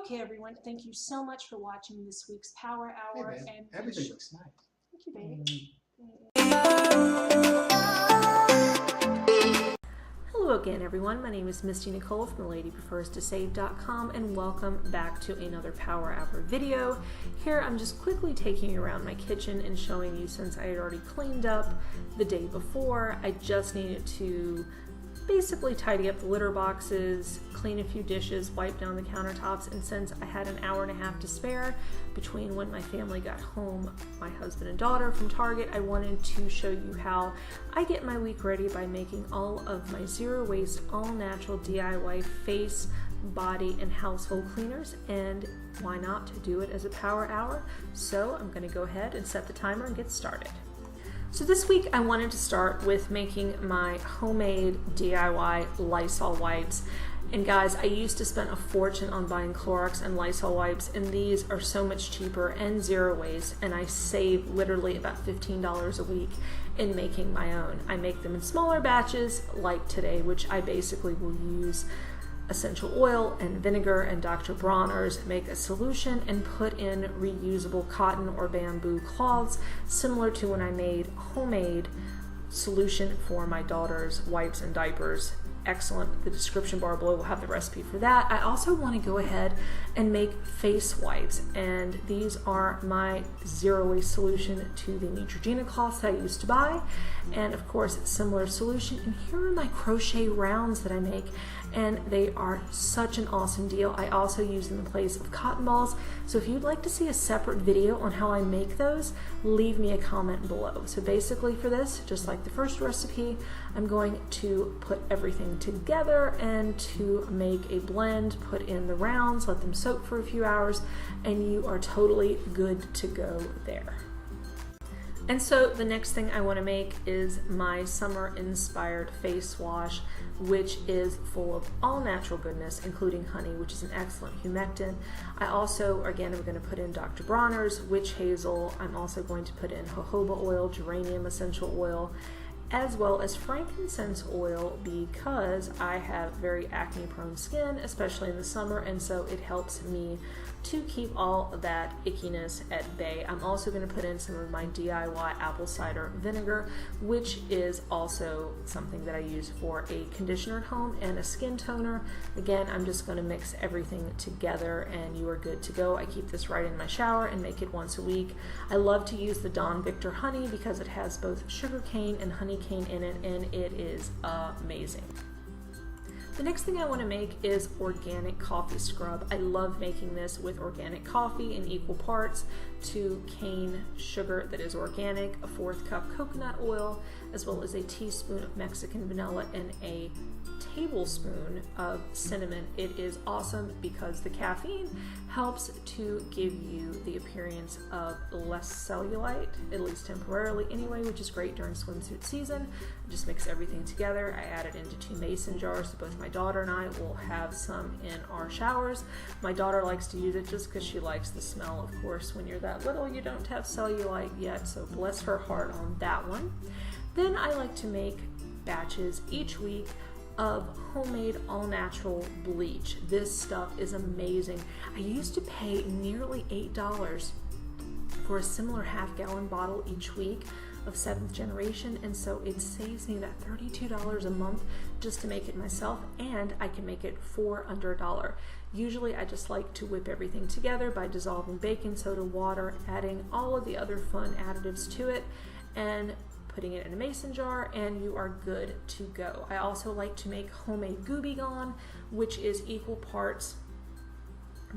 Okay, everyone, thank you so much for watching this week's Power Hour. Hey, and everything looks nice. Thank you, baby. Hello again, everyone. My name is Misty Nicole from LadyPrefersToSave.com, and welcome back to another Power Hour video. Here, I'm just quickly taking you around my kitchen and showing you, since I had already cleaned up the day before, I just needed to basically tidy up the litter boxes, clean a few dishes, wipe down the countertops, and since I had an hour and a half to spare between when my family got home, my husband and daughter from Target, I wanted to show you how I get my week ready by making all of my zero waste, all natural DIY face, body, and household cleaners, and why not do it as a Power Hour? So I'm going to go ahead and set the timer and get started. So this week I wanted to start with making my homemade DIY Lysol wipes. And guys, I used to spend a fortune on buying Clorox and Lysol wipes, and these are so much cheaper and zero waste, and I save literally about $15 a week in making my own. I make them in smaller batches like today, which I basically will use essential oil and vinegar and Dr. Bronner's, make a solution and put in reusable cotton or bamboo cloths, similar to when I made homemade solution for my daughter's wipes and diapers. Excellent. The description bar below will have the recipe for that. I also want to go ahead and make face wipes, and these are my zero waste solution to the Neutrogena cloths that I used to buy, and of course similar solution. And here are my crochet rounds that I make, and they are such an awesome deal. I also use them in place of cotton balls, so if you'd like to see a separate video on how I make those, leave me a comment below. So basically for this, just like the first recipe, I'm going to put everything together and to make a blend, put in the rounds, let them soak for a few hours, and you are totally good to go there. And so the next thing I want to make is my summer inspired face wash, which is full of all natural goodness, including honey, which is an excellent humectant. I also, again, am going to put in Dr. Bronner's witch hazel. I'm also going to put in jojoba oil, geranium essential oil, as well as frankincense oil, because I have very acne prone skin, especially in the summer, and so it helps me to keep all of that ickiness at bay. I'm also going to put in some of my DIY apple cider vinegar, which is also something that I use for a conditioner at home and a skin toner. Again, I'm just going to mix everything together and you are good to go. I keep this right in my shower and make it once a week. I love to use the Dawn Victor honey because it has both sugar cane and honey cane in it, and it is amazing. The next thing I want to make is organic coffee scrub. I love making this with organic coffee in equal parts, 2 cane sugar that is organic, a 1/4 cup coconut oil, as well as a teaspoon of Mexican vanilla and a tablespoon of cinnamon. It is awesome because the caffeine helps to give you the appearance of less cellulite, at least temporarily anyway, which is great during swimsuit season. I just mix everything together. I add it into 2 mason jars, so both my daughter and I will have some in our showers. My daughter likes to use it just because she likes the smell. Of course, when you're that little, you don't have cellulite yet, so bless her heart on that one. Then I like to make batches each week of homemade all-natural bleach. This stuff is amazing. I used to pay nearly $8 for a similar 1/2 gallon bottle each week of 7th generation, and so it saves me that $32 a month just to make it myself, and I can make it for under $1. Usually I just like to whip everything together by dissolving baking soda, water, adding all of the other fun additives to it, and putting it in a mason jar, and you are good to go. I also like to make homemade Gooby Gone, which is equal parts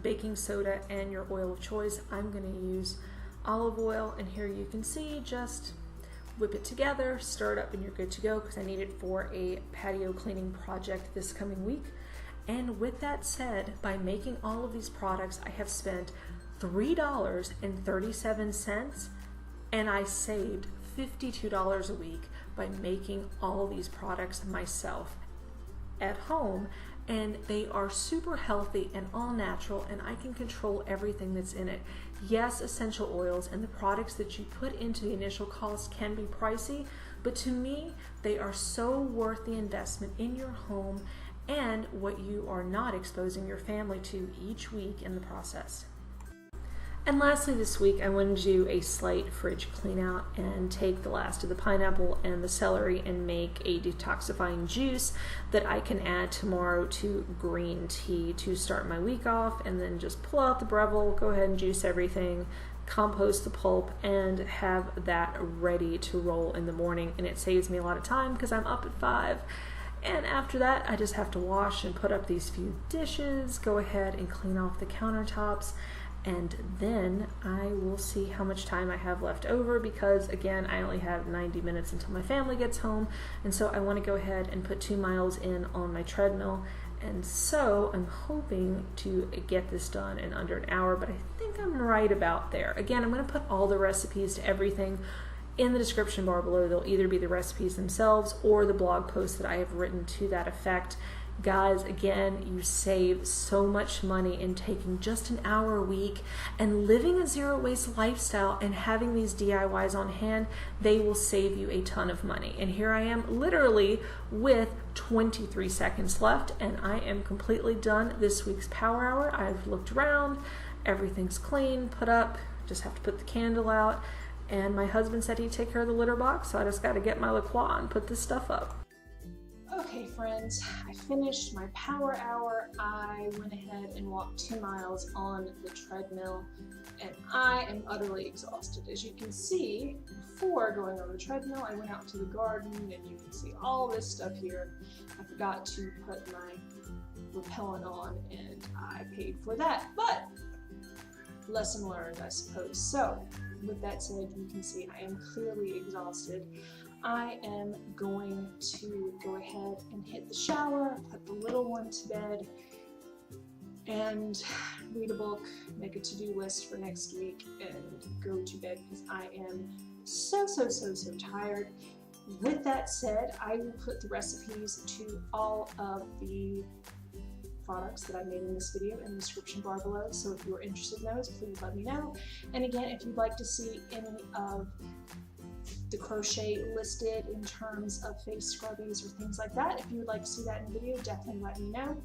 baking soda and your oil of choice. I'm going to use olive oil, and here you can see, just whip it together, stir it up, and you're good to go, because I need it for a patio cleaning project this coming week. And with that said, by making all of these products, I have spent $3.37, and I saved $52 a week by making all these products myself at home, and they are super healthy and all natural, and I can control everything that's in it. Yes, essential oils and the products that you put into the initial cost can be pricey, but to me, they are so worth the investment in your home and what you are not exposing your family to each week in the process. And lastly, this week I wanted to do a slight fridge clean out and take the last of the pineapple and the celery and make a detoxifying juice that I can add tomorrow to green tea to start my week off, and then just pull out the Breville, go ahead and juice everything, compost the pulp, and have that ready to roll in the morning. And it saves me a lot of time because I'm up at 5. And after that, I just have to wash and put up these few dishes, go ahead and clean off the countertops, and then I will see how much time I have left over, because again, I only have 90 minutes until my family gets home, and so I want to go ahead and put 2 miles in on my treadmill. And so I'm hoping to get this done in under an hour, but I think I'm right about there. Again, I'm going to put all the recipes to everything in the description bar below. They'll either be the recipes themselves or the blog post that I have written to that effect. Guys, again, you save so much money in taking just an hour a week and living a zero waste lifestyle and having these DIYs on hand. They will save you a ton of money. And here I am literally with 23 seconds left, and I am completely done this week's Power Hour. I've looked around, everything's clean, put up, just have to put the candle out, and my husband said he'd take care of the litter box, so I just got to get my La Croix and put this stuff up. Okay friends, I finished my Power Hour. I went ahead and walked 2 miles on the treadmill, and I am utterly exhausted. As you can see, before going on the treadmill, I went out to the garden, and you can see all this stuff here. I forgot to put my repellent on, and I paid for that, but lesson learned, I suppose. So with that said, you can see I am clearly exhausted. I am going to go ahead and hit the shower, put the little one to bed, and read a book, make a to-do list for next week, and go to bed because I am so tired. With that said, I will put the recipes to all of the products that I made in this video in the description bar below, so if you're interested in those, please let me know. And again, if you'd like to see any of the crochet listed in terms of face scrubbies or things like that, if you would like to see that in the video, definitely let me know.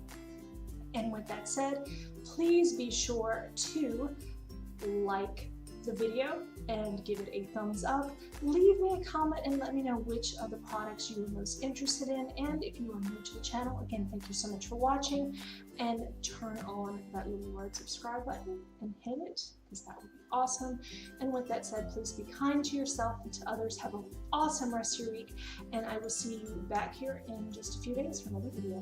And with that said, please be sure to like the video and give it a thumbs up. Leave me a comment and let me know which of the products you are most interested in. And if you are new to the channel, again, thank you so much for watching, and turn on that little red subscribe button and hit it, because that would be awesome. And with that said, please be kind to yourself and to others. Have an awesome rest of your week, and I will see you back here in just a few days for another video.